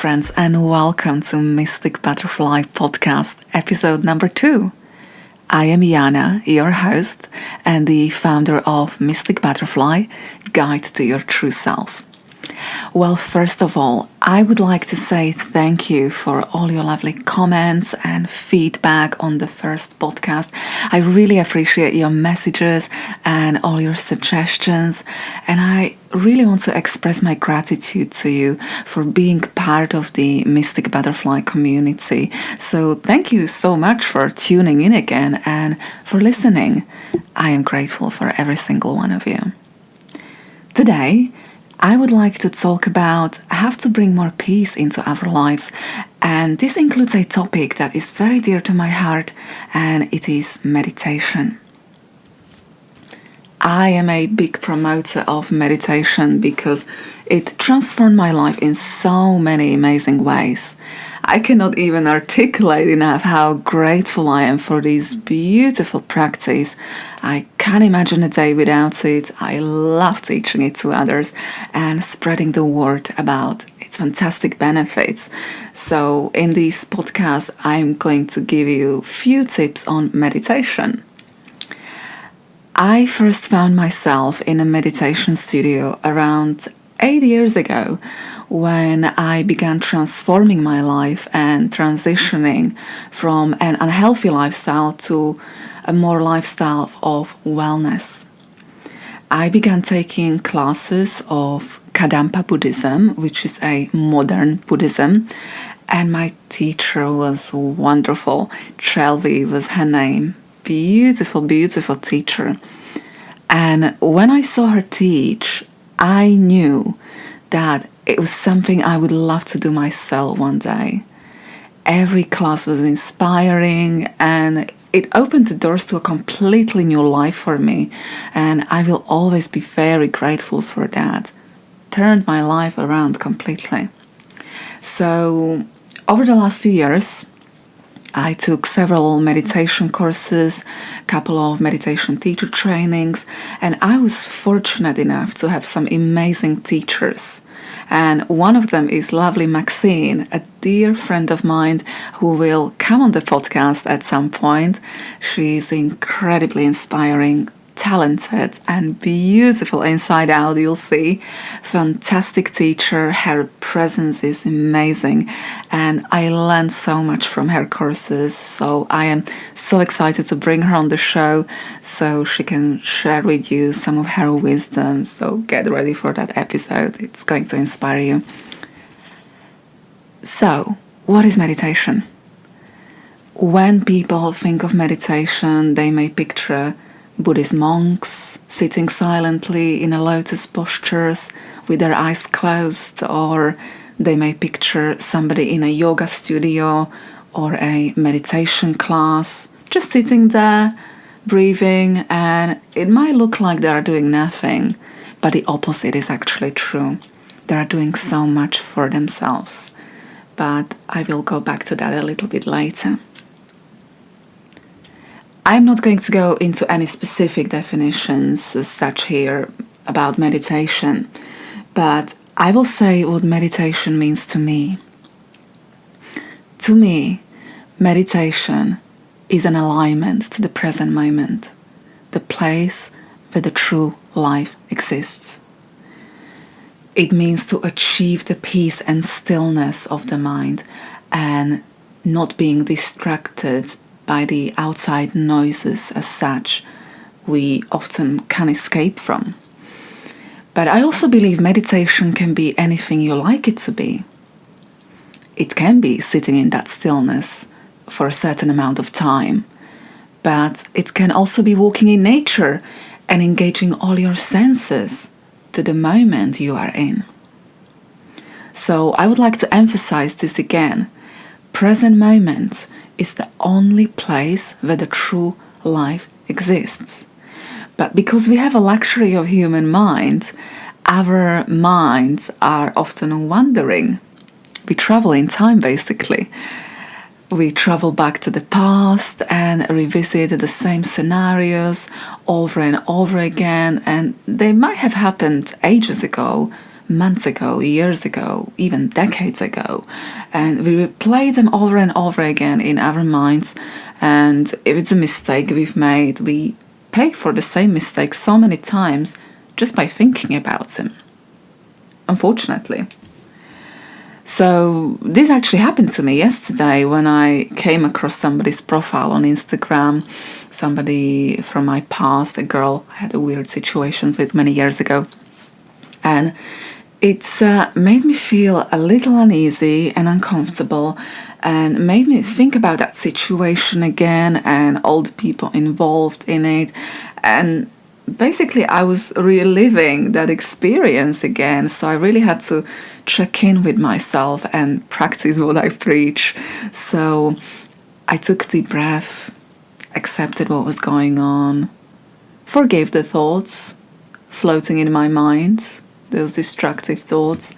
friends, and welcome to Mystic Butterfly Podcast, episode number 2. I am Jana, your host and the founder of Mystic Butterfly, Guide to Your True Self. Well, first of all, I would like to say thank you for all your lovely comments and feedback on the first podcast. I really appreciate your messages and all your suggestions, and I really want to express my gratitude to you for being part of the Mystic Butterfly community. So thank you so much for tuning in again and for listening. I am grateful for every single one of you. Today, I would like to talk about how to bring more peace into our lives, and this includes a topic that is very dear to my heart, and it is meditation. I am a big promoter of meditation because it transformed my life in so many amazing ways. I cannot even articulate enough how grateful I am for this beautiful practice. I can't imagine a day without it. I love teaching it to others and spreading the word about its fantastic benefits. So in this podcast, I'm going to give you a few tips on meditation. I first found myself in a meditation studio around 8 years ago when I began transforming my life and transitioning from an unhealthy lifestyle to a more lifestyle of wellness. I began taking classes of Kadampa Buddhism, which is a modern Buddhism, and my teacher was wonderful. Chelvi was her name. Beautiful, beautiful teacher. And when I saw her teach, I knew that it was something I would love to do myself one day. Every class was inspiring and it opened the doors to a completely new life for me, and I will always be very grateful for that. Turned my life around completely. So over the last few years, I took several meditation courses, a couple of meditation teacher trainings, and I was fortunate enough to have some amazing teachers. And one of them is lovely Maxine, a dear friend of mine who will come on the podcast at some point. She's incredibly inspiring, talented and beautiful inside out, you'll see. Fantastic teacher. Her presence is amazing and I learned so much from her courses, so I am so excited to bring her on the show so she can share with you some of her wisdom. So get ready for that episode. It's going to inspire you. So what is meditation? When people think of meditation, they may picture Buddhist monks sitting silently in a lotus postures with their eyes closed, or they may picture somebody in a yoga studio or a meditation class just sitting there breathing, and it might look like they are doing nothing, but the opposite is actually true. They are doing so much for themselves, but I will go back to that a little bit later. I'm not going to go into any specific definitions as such here about meditation, but I will say what meditation means to me. To me, meditation is an alignment to the present moment, the place where the true life exists. It means to achieve the peace and stillness of the mind and not being distracted by the outside noises as such we often can escape from. But I also believe meditation can be anything you like it to be. It can be sitting in that stillness for a certain amount of time, but it can also be walking in nature and engaging all your senses to the moment you are in. So I would like to emphasize this again. Present moment is the only place where the true life exists. But because we have a luxury of human mind, our minds are often wandering. We travel in time, basically. We travel back to the past and revisit the same scenarios over and over again, and they might have happened ages ago, months ago, years ago, even decades ago. And we replay them over and over again in our minds. And if it's a mistake we've made, we pay for the same mistake so many times just by thinking about them, unfortunately. So this actually happened to me yesterday when I came across somebody's profile on Instagram, somebody from my past, a girl I had a weird situation with many years ago. And it's made me feel a little uneasy and uncomfortable, and made me think about that situation again and all the people involved in it. And basically I was reliving that experience again, so I really had to check in with myself and practice what I preach. So I took a deep breath, accepted what was going on, forgave the thoughts floating in my mind, those destructive thoughts,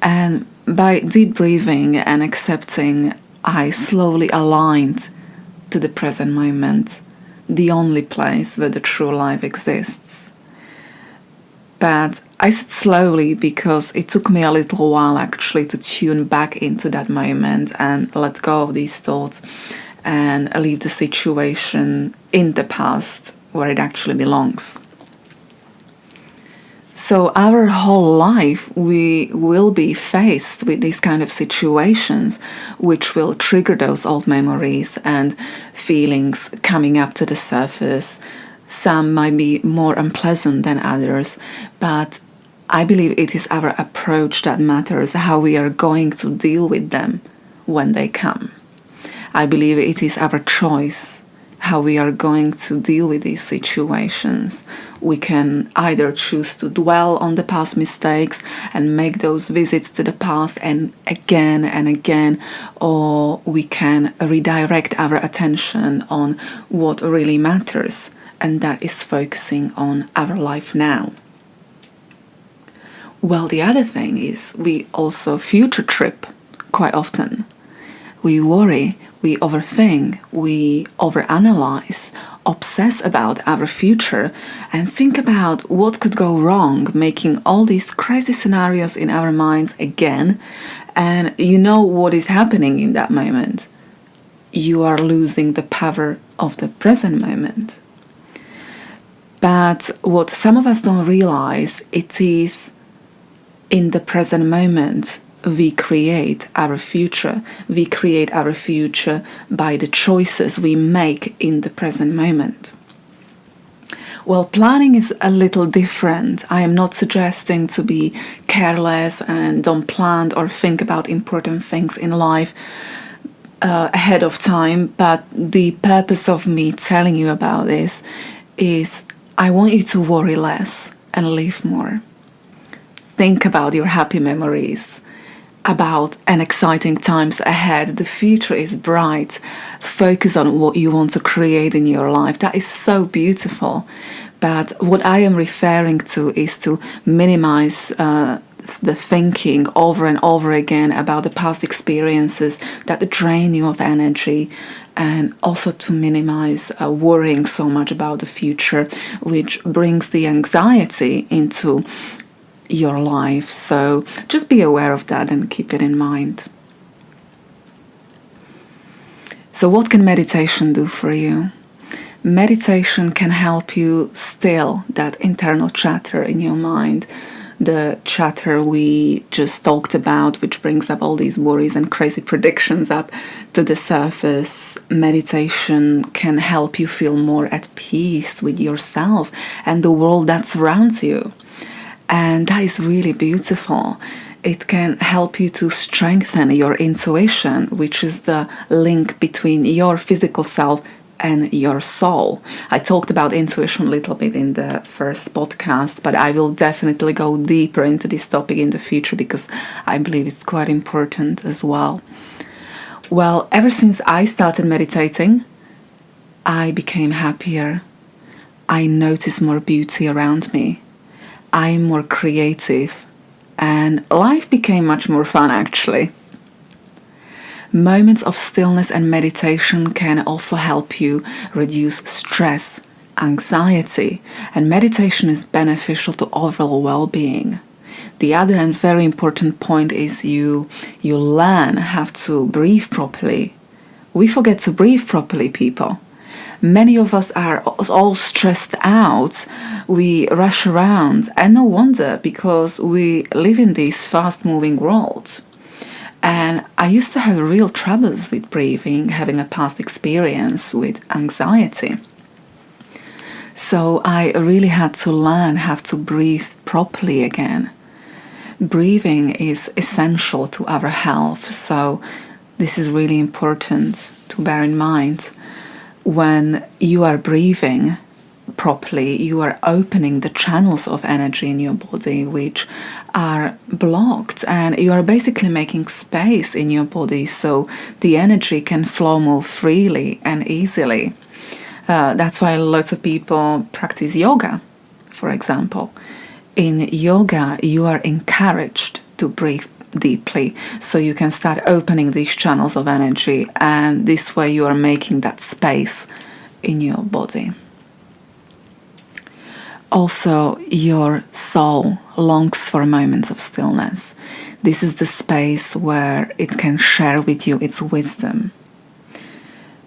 and by deep breathing and accepting, I slowly aligned to the present moment, the only place where the true life exists. But I said slowly because it took me a little while actually to tune back into that moment and let go of these thoughts and leave the situation in the past where it actually belongs. So our whole life we will be faced with these kind of situations which will trigger those old memories and feelings coming up to the surface. Some might be more unpleasant than others, but I believe it is our approach that matters, how we are going to deal with them when they come. I believe it is our choice how we are going to deal with these situations. We can either choose to dwell on the past mistakes and make those visits to the past and again, or we can redirect our attention on what really matters, and that is focusing on our life now. Well, the other thing is we also future trip quite often. We worry, we overthink, we overanalyze, obsess about our future, and think about what could go wrong, making all these crazy scenarios in our minds again. And you know what is happening in that moment. You are losing the power of the present moment. But what some of us don't realize, it is in the present moment we create our future. We create our future by the choices we make in the present moment. Well, planning is a little different. I am not suggesting to be careless and don't plan or think about important things in life ahead of time, but the purpose of me telling you about this is I want you to worry less and live more. Think about your happy memories, about and exciting times ahead. The future is bright. Focus on what you want to create in your life. That is so beautiful. But what I am referring to is to minimize the thinking over and over again about the past experiences that drain you of energy, and also to minimize worrying so much about the future, which brings the anxiety into your life. So just be aware of that and keep it in mind. So what can meditation do for you? Meditation can help you still that internal chatter in your mind, the chatter we just talked about, which brings up all these worries and crazy predictions up to the surface. Meditation can help you feel more at peace with yourself and the world that surrounds you. And that is really beautiful. It can help you to strengthen your intuition, which is the link between your physical self and your soul. I talked about intuition a little bit in the first podcast, but I will definitely go deeper into this topic in the future because I believe it's quite important as well. Well, ever since I started meditating, I became happier. I noticed more beauty around me. I'm more creative, and life became much more fun actually. Moments of stillness and meditation can also help you reduce stress, anxiety, and meditation is beneficial to overall well-being. The other and very important point is you learn how to breathe properly. We forget to breathe properly, people. Many of us are all stressed out. We rush around, and no wonder, because we live in this fast-moving world. And I used to have real troubles with breathing, having a past experience with anxiety. So I really had to learn how to breathe properly again. Breathing is essential to our health, so this is really important to bear in mind. When you are breathing properly, you are opening the channels of energy in your body which are blocked, and you are basically making space in your body so the energy can flow more freely and easily. That's why lots of people practice yoga, for example. In yoga, you are encouraged to breathe deeply so you can start opening these channels of energy, and this way you are making that space in your body. Also, your soul longs for moments of stillness. This is the space where it can share with you its wisdom.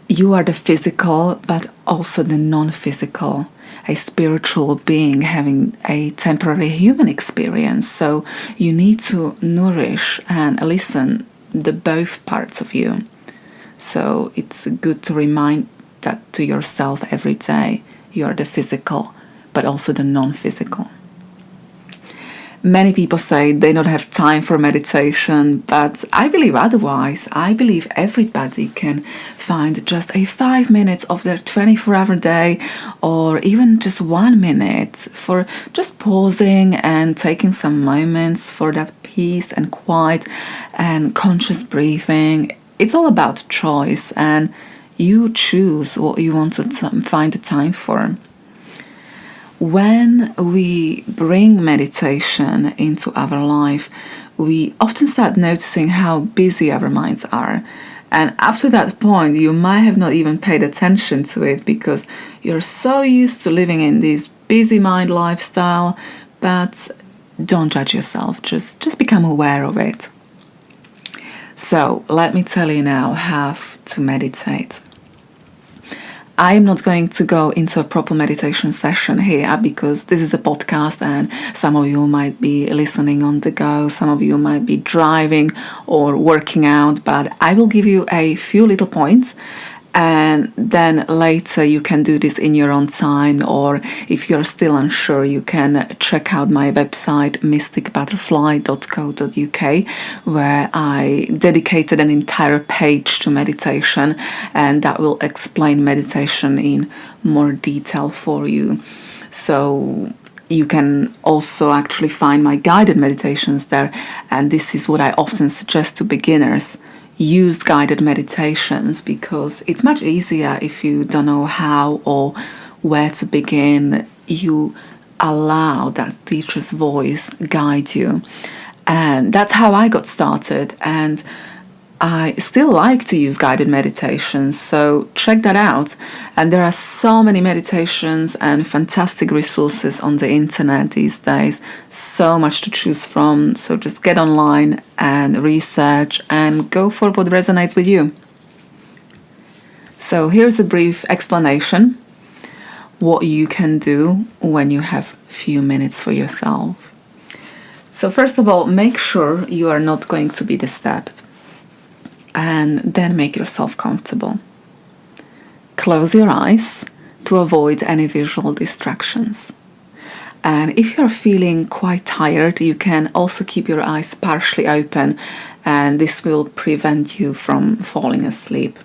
You are the physical, but also the non-physical, a spiritual being having a temporary human experience. So you need to nourish and listen the both parts of you. So it's good to remind that to yourself every day. You are the physical, but also the non-physical. Many people say they don't have time for meditation, but I believe otherwise. I believe everybody can find just 5 minutes of their 24-hour day, or even just 1 minute for just pausing and taking some moments for that peace and quiet and conscious breathing. It's all about choice, and you choose what you want to find the time for. When we bring meditation into our life, we often start noticing how busy our minds are. And up to that point, you might have not even paid attention to it because you're so used to living in this busy mind lifestyle. But don't judge yourself, just become aware of it. So let me tell you now how to meditate. I am not going to go into a proper meditation session here because this is a podcast and some of you might be listening on the go, some of you might be driving or working out, but I will give you a few little points, and then later you can do this in your own time, or if you're still unsure, you can check out my website mysticbutterfly.co.uk, where I dedicated an entire page to meditation, and that will explain meditation in more detail for you. So you can also actually find my guided meditations there, and this is what I often suggest to beginners. Use guided meditations because it's much easier if you don't know how or where to begin. You allow that teacher's voice guide you. And that's how I got started. And I still like to use guided meditations, so check that out. And there are so many meditations and fantastic resources on the internet these days, so much to choose from. So just get online and research and go for what resonates with you. So here's a brief explanation what you can do when you have a few minutes for yourself. So first of all, make sure you are not going to be disturbed. And then make yourself comfortable. Close your eyes to avoid any visual distractions. And if you're feeling quite tired, you can also keep your eyes partially open, and this will prevent you from falling asleep.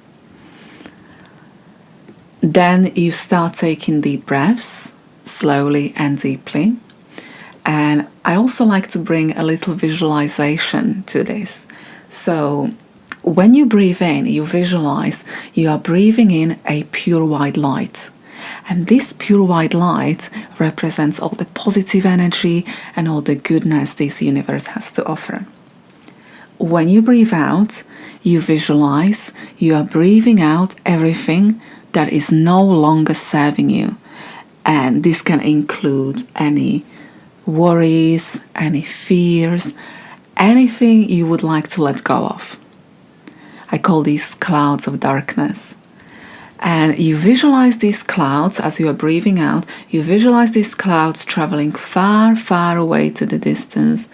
Then you start taking deep breaths, slowly and deeply. And I also like to bring a little visualization to this. So when you breathe in, you visualize you are breathing in a pure white light. And this pure white light represents all the positive energy and all the goodness this universe has to offer. When you breathe out, you visualize you are breathing out everything that is no longer serving you. And this can include any worries, any fears, anything you would like to let go of. I call these clouds of darkness. And you visualize these clouds as you are breathing out. You visualize these clouds traveling far, far away to the distance.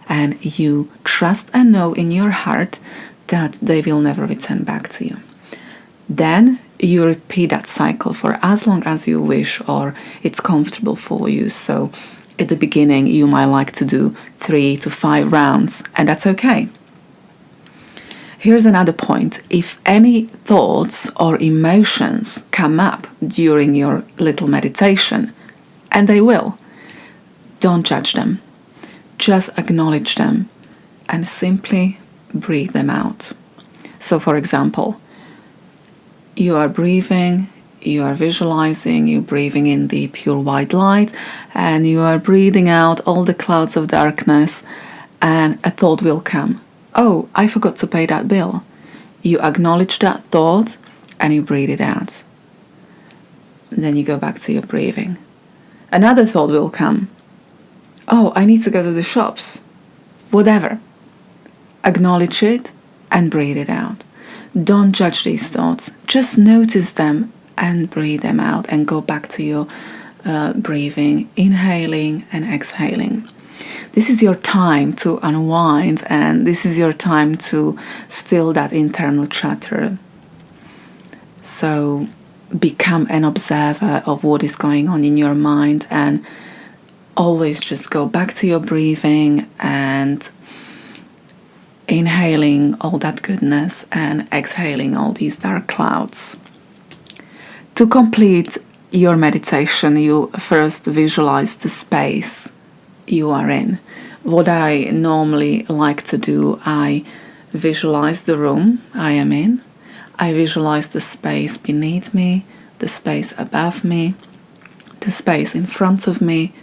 And you trust and know in your heart that they will never return back to you. Then you repeat that cycle for as long as you wish or it's comfortable for you. So at the beginning, you might like to do 3 to 5 rounds, and that's okay. Here's another point. If any thoughts or emotions come up during your little meditation, and they will, don't judge them. Just acknowledge them and simply breathe them out. So, for example, you are breathing, you are visualizing, you're breathing in the pure white light, and you are breathing out all the clouds of darkness, and a thought will come. Oh, I forgot to pay that bill. You acknowledge that thought and you breathe it out. Then you go back to your breathing. Another thought will come. Oh, I need to go to the shops. Whatever. Acknowledge it and breathe it out. Don't judge these thoughts. Just notice them and breathe them out and go back to your breathing, inhaling and exhaling. This is your time to unwind, and this is your time to still that internal chatter. So become an observer of what is going on in your mind, and always just go back to your breathing and inhaling all that goodness and exhaling all these dark clouds. To complete your meditation, you first visualize the space you are in. What I normally like to do, I visualize the room I am in. I visualize the space beneath me, the space above me, the space in front of me,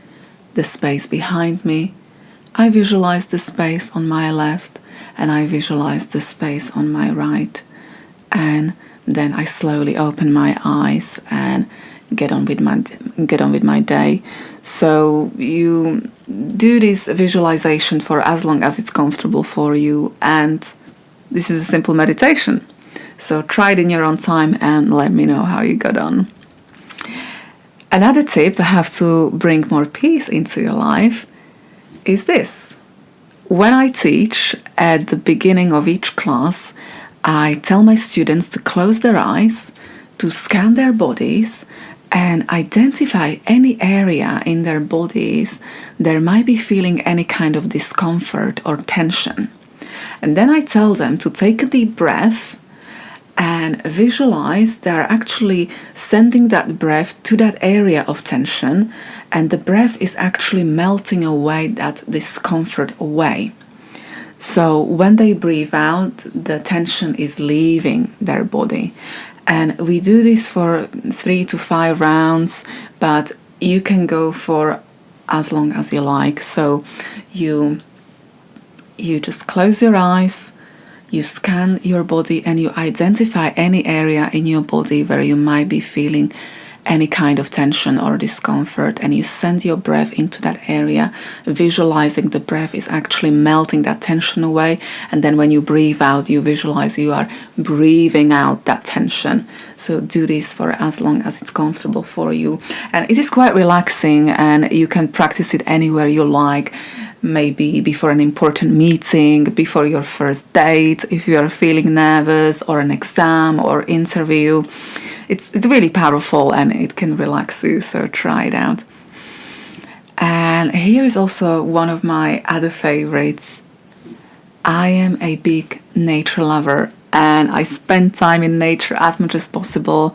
the space behind me. I visualize the space on my left, and I visualize the space on my right. And then I slowly open my eyes and get on with my day. So you do this visualization for as long as it's comfortable for you, and this is a simple meditation. So try it in your own time and let me know how you got on. Another tip, have to bring more peace into your life, is this. When I teach at the beginning of each class, I tell my students to close their eyes, to scan their bodies, and identify any area in their bodies that might be feeling any kind of discomfort or tension. And then I tell them to take a deep breath and visualize they're actually sending that breath to that area of tension, and the breath is actually melting away that discomfort away. So when they breathe out, the tension is leaving their body. And we do this for 3 to 5 rounds, but you can go for as long as you like. So you just close your eyes, you scan your body, and you identify any area in your body where you might be feeling any kind of tension or discomfort, and you send your breath into that area, visualizing the breath is actually melting that tension away. And then when you breathe out, you visualize you are breathing out that tension. So do this for as long as it's comfortable for you, and it is quite relaxing, and you can practice it anywhere you like. Maybe before an important meeting, before your first date, if you are feeling nervous, or an exam or interview. It's really powerful and it can relax you, so try it out. And here is also one of my other favorites. I am a big nature lover, and I spend time in nature as much as possible,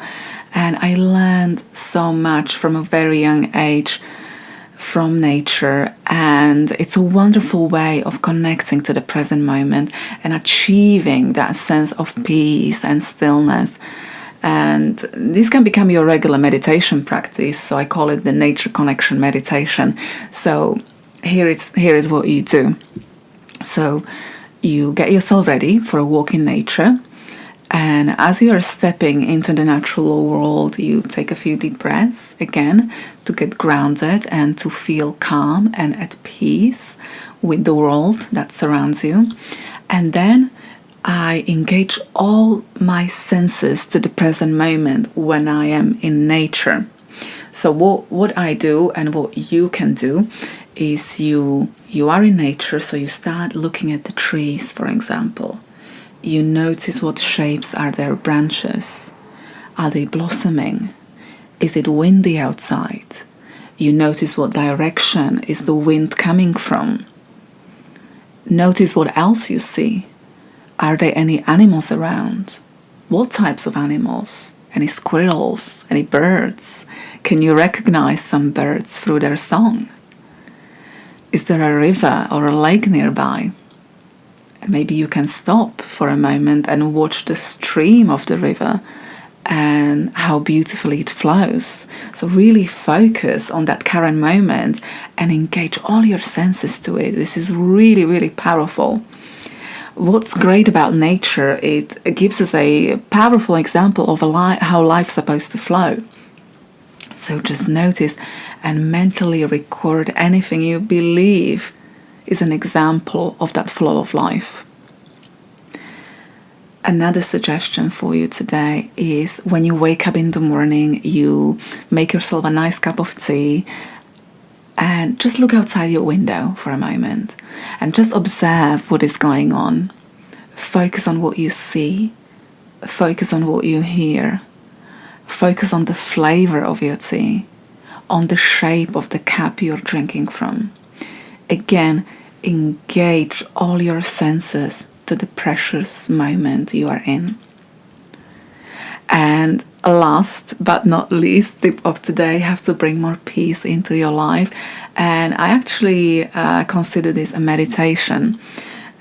and I learned so much from a very young age from nature, and it's a wonderful way of connecting to the present moment and achieving that sense of peace and stillness. And this can become your regular meditation practice, so I call it the nature connection meditation. So here is what you do. So you get yourself ready for a walk in nature, And as you are stepping into the natural world, you take a few deep breaths again to get grounded and to feel calm and at peace with the world that surrounds you. And then I engage all my senses to the present moment when I am in nature. So what I do and what you can do is you are in nature, so you start looking at the trees, for example. You notice what shapes are their branches. Are they blossoming? Is it windy outside? You notice what direction is the wind coming from. Notice what else you see. Are there any animals around? What types of animals? Any squirrels? Any birds? Can you recognize some birds through their song? Is there a river or a lake nearby? Maybe you can stop for a moment and watch the stream of the river and how beautifully it flows. So really focus on that current moment and engage all your senses to it. This is really, really powerful. What's great about nature, it gives us a powerful example of how life's supposed to flow. So just notice and mentally record anything you believe is an example of that flow of life. Another suggestion for you today is when you wake up in the morning, you make yourself a nice cup of tea and just look outside your window for a moment and just observe what is going on. Focus on what you see. Focus on what you hear. Focus on the flavor of your tea, on the shape of the cup you're drinking from. Again, engage all your senses to the precious moment you are in. And last but not least, tip of today, have to bring more peace into your life. And I actually consider this a meditation.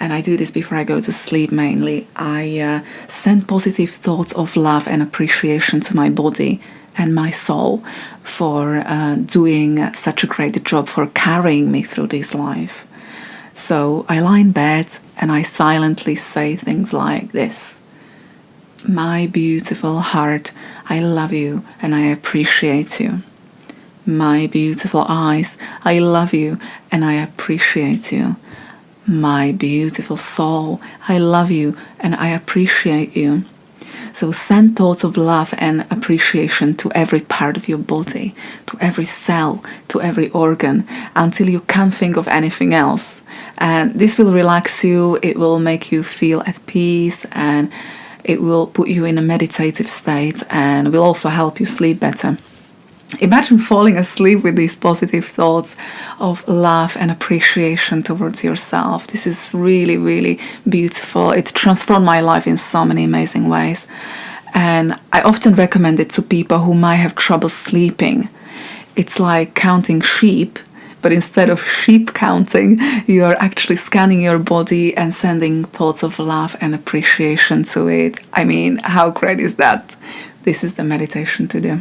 And I do this before I go to sleep mainly. I send positive thoughts of love and appreciation to my body and my soul for doing such a great job, for carrying me through this life. So I lie in bed and I silently say things like this. My beautiful heart, I love you and I appreciate you. My beautiful eyes, I love you and I appreciate you. My beautiful soul, I love you and I appreciate you. So send thoughts of love and appreciation to every part of your body, to every cell, to every organ, until you can't think of anything else. And this will relax you, it will make you feel at peace, and it will put you in a meditative state and will also help you sleep better. Imagine falling asleep with these positive thoughts of love and appreciation towards yourself. This is really, really beautiful. It transformed my life in so many amazing ways. And I often recommend it to people who might have trouble sleeping. It's like counting sheep, but instead of sheep counting, you are actually scanning your body and sending thoughts of love and appreciation to it. I mean, how great is that? This is the meditation to do.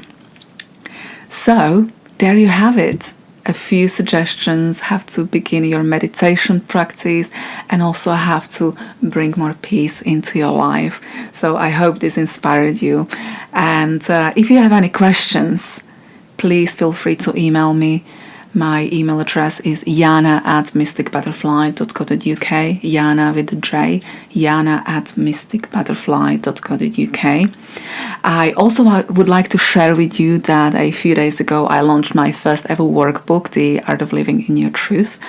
So, there you have it. A few suggestions how to begin your meditation practice and also how to bring more peace into your life. So, I hope this inspired you. And if you have any questions, please feel free to email me. My email address is jana@mysticbutterfly.co.uk, Jana with a J, jana@mysticbutterfly.co.uk. I also would like to share with you that a few days ago I launched my first ever workbook, The Art of Living in Your Truth.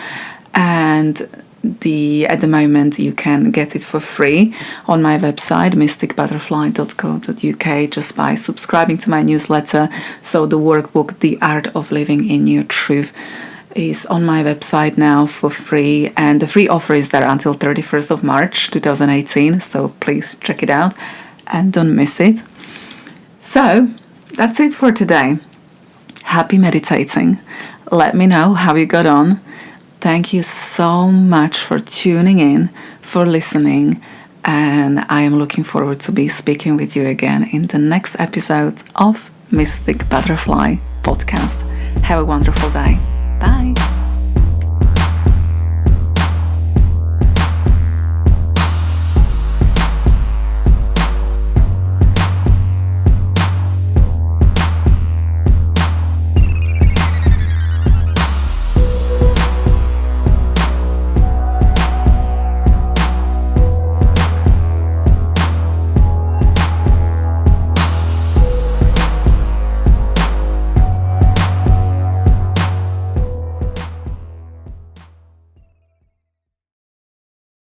And at the moment you can get it for free on my website mysticbutterfly.co.uk just by subscribing to my newsletter. So the workbook The Art of Living in Your Truth is on my website now for free, and the free offer is there until 31st of March 2018, so please check it out and don't miss it. So that's it for today. Happy meditating. Let me know how you got on. Thank you so much for tuning in, for listening, and I am looking forward to be speaking with you again in the next episode of Mystic Butterfly Podcast. Have a wonderful day. Bye.